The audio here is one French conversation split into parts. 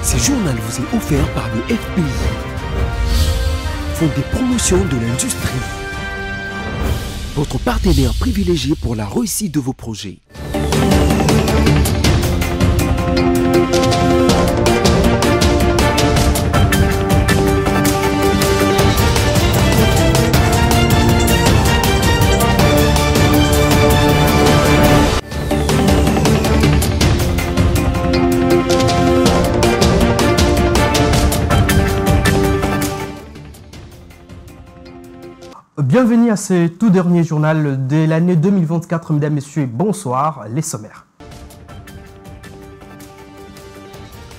Ce journal vous est offert par le FPI, Fonds des promotions de l'industrie, votre partenaire privilégié pour la réussite de vos projets. Bienvenue à ce tout dernier journal de l'année 2024, mesdames, messieurs, bonsoir, les sommaires.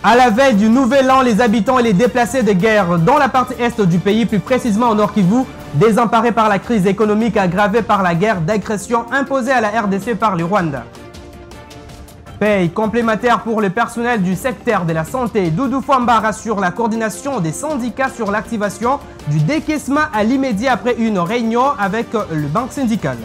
À la veille du nouvel an, les habitants et les déplacés de guerre dans la partie est du pays, plus précisément au Nord Kivu, désemparés par la crise économique aggravée par la guerre d'agression imposée à la RDC par le Rwanda. Paye complémentaire pour le personnel du secteur de la santé. Doudou Fwamba rassure la coordination des syndicats sur l'activation du décaissement à l'immédiat après une réunion avec le banque syndical.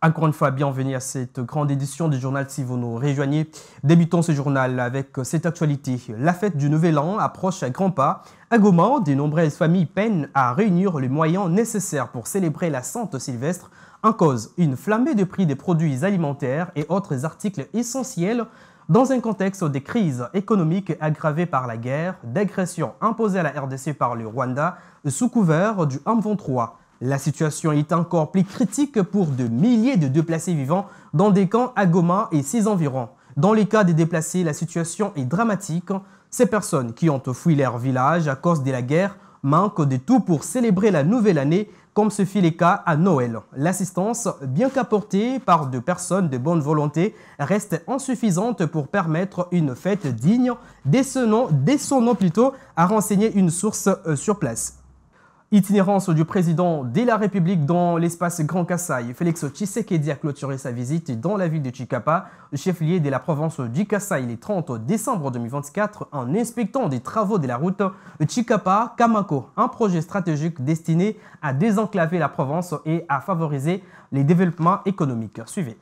Encore une fois, bienvenue à cette grande édition du journal si vous nous rejoignez. Débutons ce journal avec cette actualité. La fête du Nouvel An approche à grands pas. À Goma, de nombreuses familles peinent à réunir les moyens nécessaires pour célébrer la Sainte Sylvestre. En cause, une flambée de prix des produits alimentaires et autres articles essentiels dans un contexte de crise économique aggravée par la guerre d'agression imposée à la RDC par le Rwanda sous couvert du M23. La situation est encore plus critique pour de milliers de déplacés vivant dans des camps à Goma et ses environs. Dans les cas des déplacés, la situation est dramatique. Ces personnes qui ont fui leur village à cause de la guerre manquent de tout pour célébrer la nouvelle année, comme ce fut le cas à Noël. L'assistance, bien qu'apportée par des personnes de bonne volonté, reste insuffisante pour permettre une fête digne, dès son nom plutôt, a renseigné une source sur place. Itinérance du président de la République dans l'espace Grand Kasaï. Félix Tshisekedi a clôturé sa visite dans la ville de Chikapa, le chef-lieu de la province du Kasaï, le 30 décembre 2024, en inspectant des travaux de la route Chikapa-Kamako, un projet stratégique destiné à désenclaver la province et à favoriser les développements économiques. Suivez.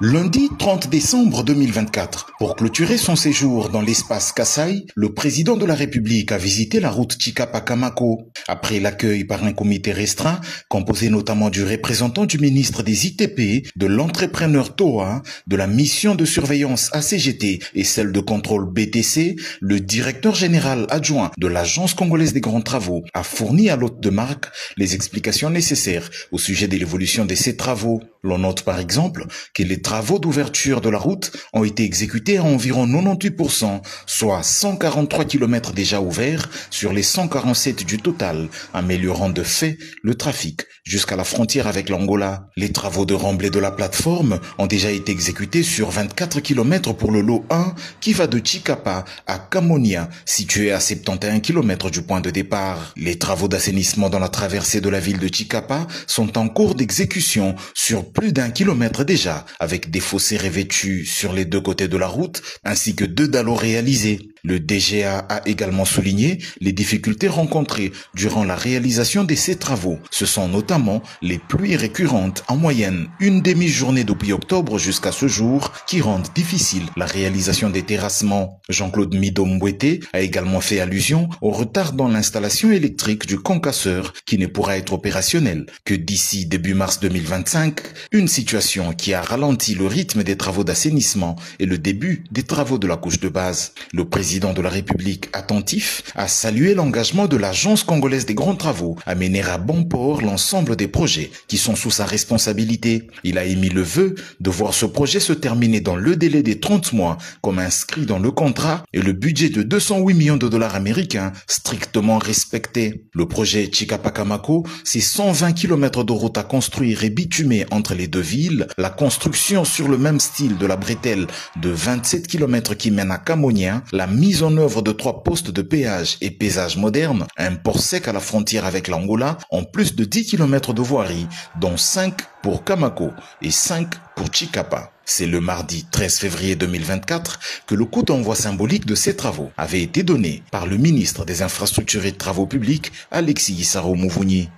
Lundi 30 décembre 2024, pour clôturer son séjour dans l'espace Kasaï, le président de la République a visité la route Chikapa-Kamako. Après l'accueil par un comité restreint, composé notamment du représentant du ministre des ITP, de l'entrepreneur TOA, de la mission de surveillance ACGT et celle de contrôle BTC, le directeur général adjoint de l'Agence congolaise des grands travaux a fourni à l'hôte de marque les explications nécessaires au sujet de l'évolution de ces travaux. L'on note par exemple que les travaux d'ouverture de la route ont été exécutés à environ 98%, soit 143 km déjà ouverts sur les 147 du total, améliorant de fait le trafic jusqu'à la frontière avec l'Angola. Les travaux de remblai de la plateforme ont déjà été exécutés sur 24 km pour le lot 1 qui va de Chikapa à Kamonia, situé à 71 km du point de départ. Les travaux d'assainissement dans la traversée de la ville de Chikapa sont en cours d'exécution sur plus d'1 kilomètre déjà, avec des fossés revêtus sur les deux côtés de la route, ainsi que 2 dallos réalisés. Le DGA a également souligné les difficultés rencontrées durant la réalisation de ces travaux. Ce sont notamment les pluies récurrentes, en moyenne une demi-journée depuis octobre jusqu'à ce jour, qui rendent difficile la réalisation des terrassements. Jean-Claude Mido-Mbouete a également fait allusion au retard dans l'installation électrique du concasseur qui ne pourra être opérationnel que d'ici début mars 2025, une situation qui a ralenti le rythme des travaux d'assainissement et le début des travaux de la couche de base. Le président de la République attentif a salué l'engagement de l'Agence congolaise des grands travaux à mener à bon port l'ensemble des projets qui sont sous sa responsabilité. Il a émis le vœu de voir ce projet se terminer dans le délai des 30 mois comme inscrit dans le contrat et le budget de 208 millions de dollars américains strictement respecté. Le projet Chikapa-Kamako, c'est 120 km de route à construire et bitumer entre les deux villes, la construction sur le même style de la bretelle de 27 km qui mène à Kamonia, la mise en œuvre de 3 postes de péage et paysage moderne, un port sec à la frontière avec l'Angola, en plus de 10 km de voirie, dont 5 pour Kamako et 5 pour Chikapa. C'est le mardi 13 février 2024 que le coup d'envoi symbolique de ces travaux avait été donné par le ministre des Infrastructures et Travaux Publics, Alexis Gisaro Mouvouni.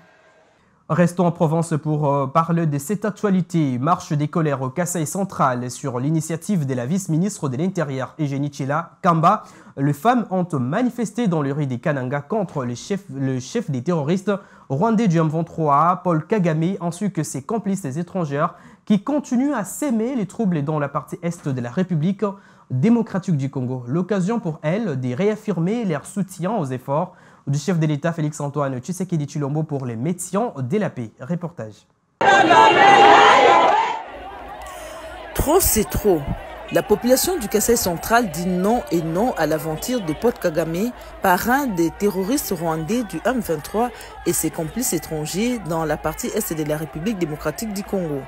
Restons en Provence pour parler de cette actualité. Marche des colères au Kasaï central sur l'initiative de la vice-ministre de l'Intérieur, Eugénie Kamba. Les femmes ont manifesté dans le rue des Kananga contre le chef des terroristes rwandais du M23, Paul Kagame, ainsi que ses complices étrangères qui continuent à s'aimer les troubles dans la partie est de la République démocratique du Congo. L'occasion pour elles de réaffirmer leur soutien aux efforts du chef de l'État Félix-Antoine Tshisekedi Tshilombo pour les médecins de la paix. Reportage. Trop, c'est trop. La population du Kasaï central dit non et non à l'aventure de Paul Kagame, parrain des terroristes rwandais du M23 et ses complices étrangers dans la partie est de la République démocratique du Congo.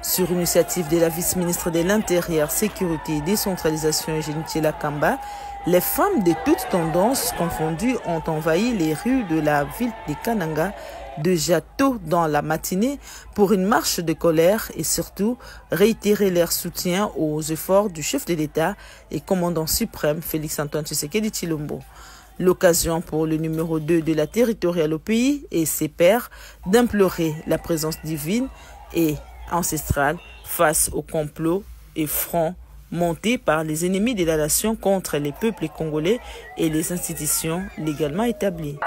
Sur initiative de la vice-ministre de l'Intérieur, Sécurité et Décentralisation Eugénie Kamba, les femmes de toutes tendances confondues ont envahi les rues de la ville de Kananga déjà tôt dans la matinée pour une marche de colère et surtout réitérer leur soutien aux efforts du chef de l'État et commandant suprême Félix-Antoine Tshisekedi Tshilombo. L'occasion pour le numéro 2 de la territoriale au pays et ses pairs d'implorer la présence divine et ancestrale face au complot et front monté par les ennemis de la nation contre les peuples congolais et les institutions légalement établies.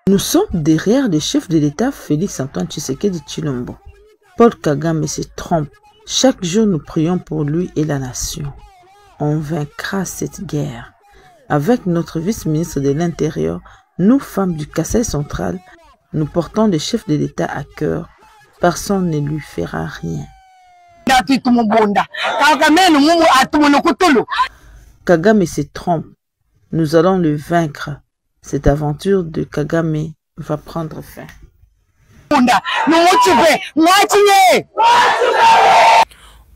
Nous sommes derrière le chef de l'État Félix-Antoine Tshisekedi Tshilombo. Paul Kagame se trompe. Chaque jour, nous prions pour lui et la nation. On vaincra cette guerre. Avec notre vice-ministre de l'Intérieur, nous, femmes du Kasaï central, nous portons le chef de l'État à cœur. Personne ne lui fera rien. Kagame se trompe. Nous allons le vaincre. Cette aventure de Kagame va prendre fin.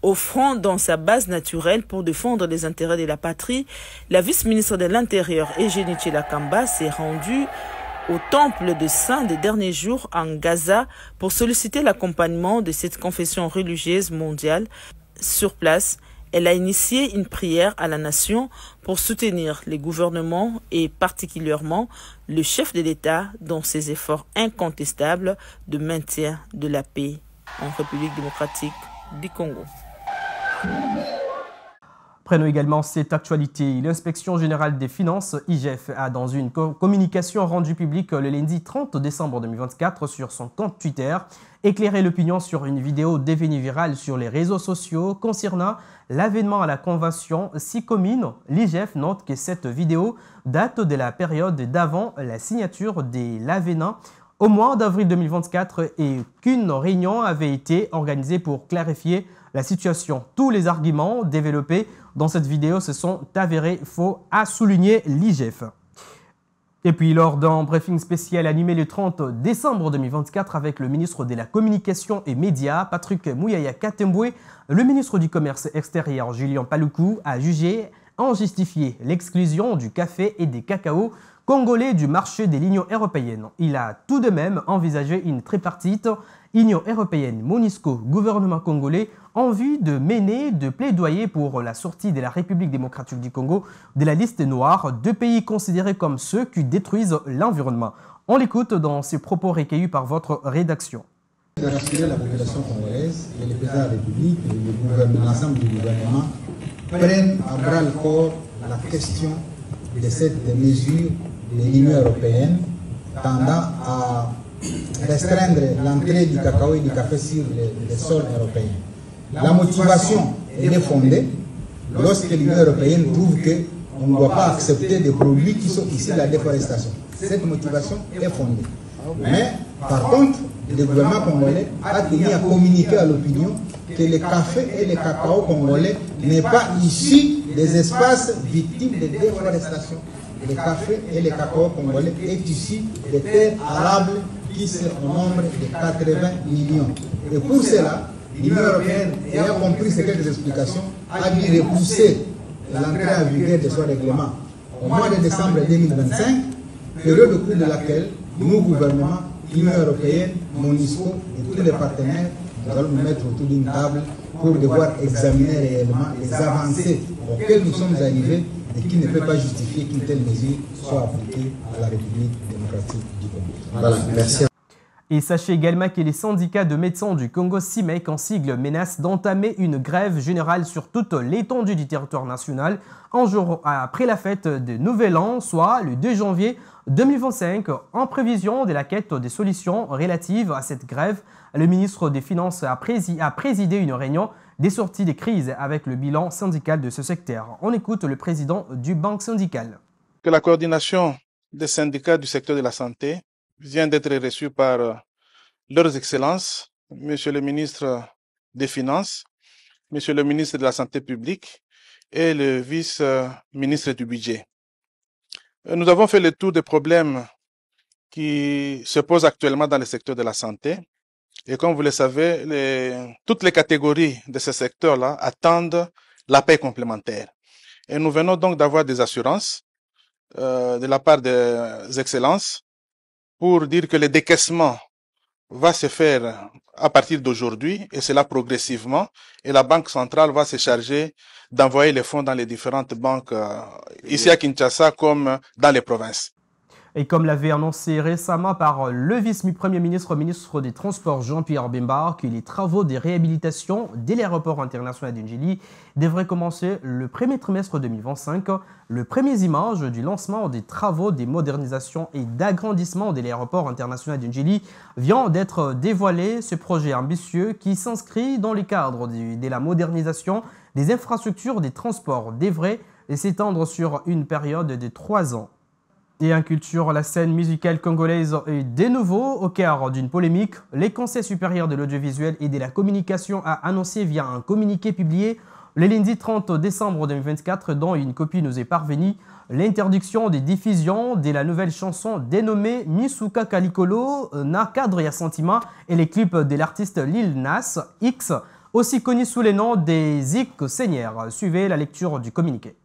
Offrant dans sa base naturelle pour défendre les intérêts de la patrie, la vice-ministre de l'Intérieur, Eugénie Kamba, s'est rendue au temple de Saint des derniers jours en Gaza pour solliciter l'accompagnement de cette confession religieuse mondiale. Sur place, elle a initié une prière à la nation pour soutenir les gouvernements et particulièrement le chef de l'État dans ses efforts incontestables de maintien de la paix en République démocratique du Congo. Prenons également cette actualité. L'Inspection générale des finances, IGF, a dans une communication rendue publique le lundi 30 décembre 2024 sur son compte Twitter, éclairé l'opinion sur une vidéo devenue virale sur les réseaux sociaux concernant l'avènement à la convention 6 communes. L'IGF note que cette vidéo date de la période d'avant la signature de l'avenant au mois d'avril 2024 et qu'une réunion avait été organisée pour clarifier la situation. Tous les arguments développés dans cette vidéo se sont avérés faux, a souligné l'IGF. Et puis, lors d'un briefing spécial animé le 30 décembre 2024 avec le ministre de la Communication et Médias, Patrick Mouyaya Katemboué, le ministre du Commerce extérieur, Julien Paluku, a jugé en justifier l'exclusion du café et des cacao congolais du marché de l'Union européenne. Il a tout de même envisagé une tripartite Union européenne, MONUSCO, gouvernement congolais, en vue de mener de plaidoyer pour la sortie de la République démocratique du Congo de la liste noire, deux pays considérés comme ceux qui détruisent l'environnement. On l'écoute dans ses propos recueillis par votre rédaction. De rassurer la population congolaise et le président de la République et l'ensemble du gouvernement prennent à bras le corps la question de cette mesure de l'Union européenne tendant à restreindre l'entrée du cacao et du café sur les sols européens. La motivation elle est fondée lorsque l'Union européenne trouve qu'on ne doit pas accepter des produits qui sont issus de la déforestation. Cette motivation est fondée. Mais par contre, le gouvernement congolais a tenu à communiquer à l'opinion que le café et le cacao congolais n'est pas issu des espaces victimes de déforestation. Le café et le cacao congolais est issu des terres arables qui sont au nombre de 80 millions. Et pour cela, l'Union européenne, ayant compris ces quelques explications, a dû repousser l'entrée en vigueur de son règlement au mois de décembre 2025, période au cours de laquelle nos gouvernements, l'Union européenne, MONUSCO et tous les partenaires, nous allons nous mettre autour d'une table pour devoir examiner réellement les avancées auxquelles nous sommes arrivés et qui ne peut pas justifier qu'une telle mesure soit appliquée à la République démocratique du Congo. Voilà, merci. Et sachez également que les syndicats de médecins du Congo SIMEC en sigle menacent d'entamer une grève générale sur toute l'étendue du territoire national un jour après la fête de Nouvel An, soit le 2 janvier 2025. En prévision de la quête des solutions relatives à cette grève, le ministre des Finances a présidé une réunion des sorties des crises avec le bilan syndical de ce secteur. On écoute le président du Banque syndicale. Que la coordination des syndicats du secteur de la santé vient d'être reçue par leurs excellences, Monsieur le ministre des Finances, Monsieur le ministre de la Santé publique et le vice-ministre du Budget. Nous avons fait le tour des problèmes qui se posent actuellement dans le secteur de la santé. Et comme vous le savez, toutes les catégories de ce secteur-là attendent la paie complémentaire. Et nous venons donc d'avoir des assurances de la part des excellences pour dire que le décaissement va se faire à partir d'aujourd'hui, et cela progressivement, et la Banque centrale va se charger d'envoyer les fonds dans les différentes banques ici à Kinshasa comme dans les provinces. Et comme l'avait annoncé récemment par le vice-premier ministre, ministre des Transports Jean-Pierre Bemba, que les travaux de réhabilitation de l'aéroport international d'Ndjili devraient commencer le premier trimestre 2025. Le premier image du lancement des travaux de modernisation et d'agrandissement de l'aéroport international d'Ndjili vient d'être dévoilé. Ce projet ambitieux qui s'inscrit dans le cadre de la modernisation des infrastructures des transports devrait s'étendre sur une période de 3 ans. Et en culture, la scène musicale congolaise est de nouveau au cœur d'une polémique. Le Conseil supérieur de l'audiovisuel et de la communication a annoncé via un communiqué publié le lundi 30 décembre 2024, dont une copie nous est parvenue, l'interdiction des diffusions de la nouvelle chanson dénommée Misuka Kalikolo, Na Cadre Ya Sentiment, et les clips de l'artiste Lil Nas X, aussi connu sous le nom des Zik Seigneur. Suivez la lecture du communiqué.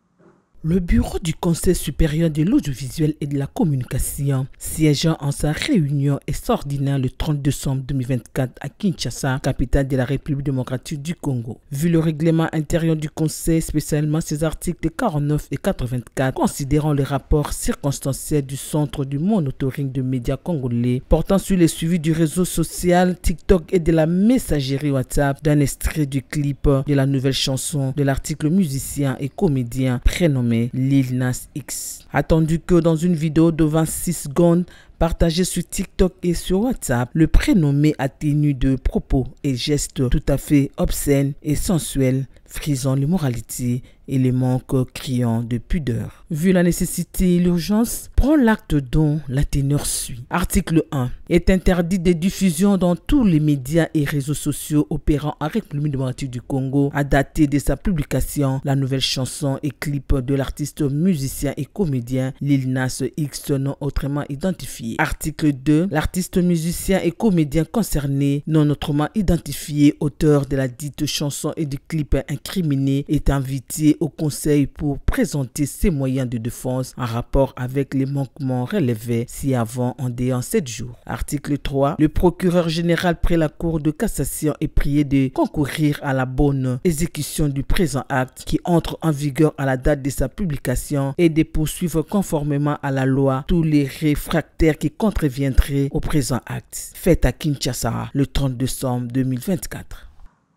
Le bureau du Conseil supérieur de l'audiovisuel et de la communication, siégeant en sa réunion extraordinaire le 30 décembre 2024 à Kinshasa, capitale de la République démocratique du Congo. Vu le règlement intérieur du Conseil, spécialement ses articles 49 et 84, considérant le rapport circonstanciel du Centre du monitoring de médias congolais, portant sur le suivi du réseau social TikTok et de la messagerie WhatsApp, d'un extrait du clip de la nouvelle chanson de l'article musicien et comédien prénommé Lil Nas X. Attendu que dans une vidéo de 26 secondes partagée sur TikTok et sur WhatsApp, le prénommé a tenu de propos et gestes tout à fait obscènes et sensuels, frisant l'immoralité et les manques criants de pudeur. Vu la nécessité et l'urgence, prend l'acte dont la teneur suit. Article 1. Est interdit de diffusion dans tous les médias et réseaux sociaux opérant en République démocratique du Congo à dater de sa publication la nouvelle chanson et clip de l'artiste musicien et comédien Lil Nas X non autrement identifié. Article 2. L'artiste musicien et comédien concerné non autrement identifié, auteur de la dite chanson et du clip incriminé, est invité au Conseil pour présenter ses moyens de défense en rapport avec les manquements relevés ci-avant en délai 7 jours. Article 3. Le procureur général près la Cour de cassation est prié de concourir à la bonne exécution du présent acte qui entre en vigueur à la date de sa publication et de poursuivre conformément à la loi tous les réfractaires qui contreviendraient au présent acte. Fait à Kinshasa le 30 décembre 2024.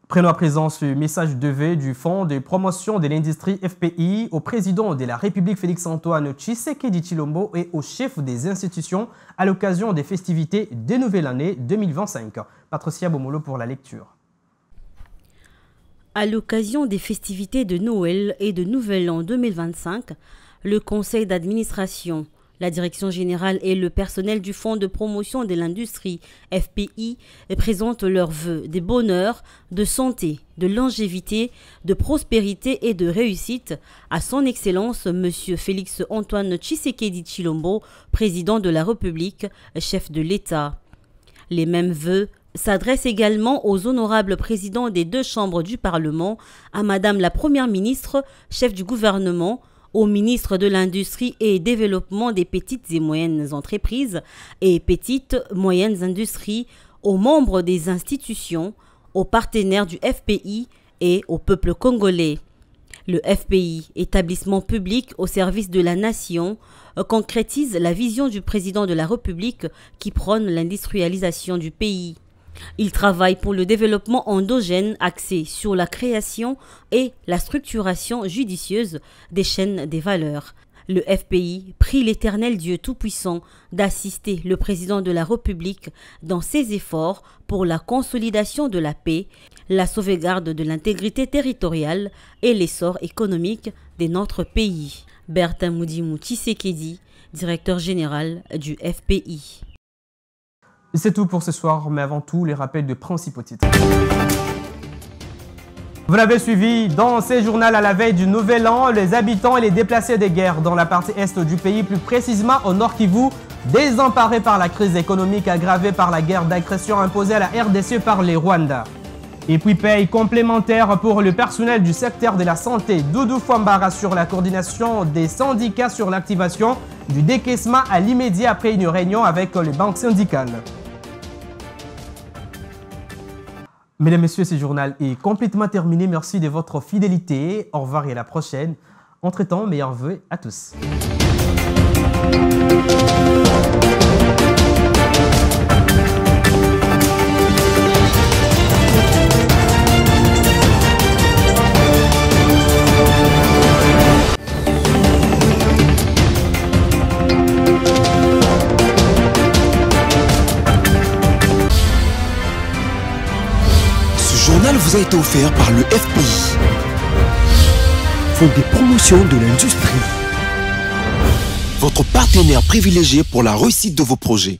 Prenons à présent ce message de vœux du Fonds de promotion de l'industrie FPI au président de la République Félix-Antoine Tshisekedi Tshilombo et au chef des institutions à l'occasion des festivités de Nouvelle Année 2025. Patricia Bomolo pour la lecture. À l'occasion des festivités de Noël et de Nouvel An 2025, le conseil d'administration, la direction générale et le personnel du Fonds de promotion de l'industrie FPI présentent leurs vœux de bonheur, de santé, de longévité, de prospérité et de réussite à son Excellence M. Félix-Antoine Tshisekedi Tshilombo, président de la République, chef de l'État. Les mêmes vœux s'adressent également aux honorables présidents des 2 chambres du Parlement, à Madame la Première ministre, chef du gouvernement, au ministre de l'Industrie et Développement des petites et moyennes entreprises et petites moyennes industries, aux membres des institutions, aux partenaires du FPI et au peuple congolais. Le FPI, établissement public au service de la nation, concrétise la vision du président de la République qui prône l'industrialisation du pays. Il travaille pour le développement endogène axé sur la création et la structuration judicieuse des chaînes des valeurs. Le FPI prie l'Éternel Dieu Tout-Puissant d'assister le président de la République dans ses efforts pour la consolidation de la paix, la sauvegarde de l'intégrité territoriale et l'essor économique de notre pays. Bertin Moudimou Tshisekedi, directeur général du FPI. C'est tout pour ce soir, mais avant tout, les rappels de principaux titres. Vous l'avez suivi dans ce journal à la veille du Nouvel An, les habitants et les déplacés des guerres dans la partie est du pays, plus précisément au Nord Kivu, désemparés par la crise économique aggravée par la guerre d'agression imposée à la RDC par les Rwandais. Et puis paye complémentaire pour le personnel du secteur de la santé. Doudou Fambara sur la coordination des syndicats sur l'activation du décaissement à l'immédiat après une réunion avec les banques syndicales. Mesdames, Messieurs, ce journal est complètement terminé. Merci de votre fidélité. Au revoir et à la prochaine. Entre-temps, meilleurs vœux à tous. Ce journal vous a été offert par le FPI, Fonds de promotion de l'industrie, votre partenaire privilégié pour la réussite de vos projets.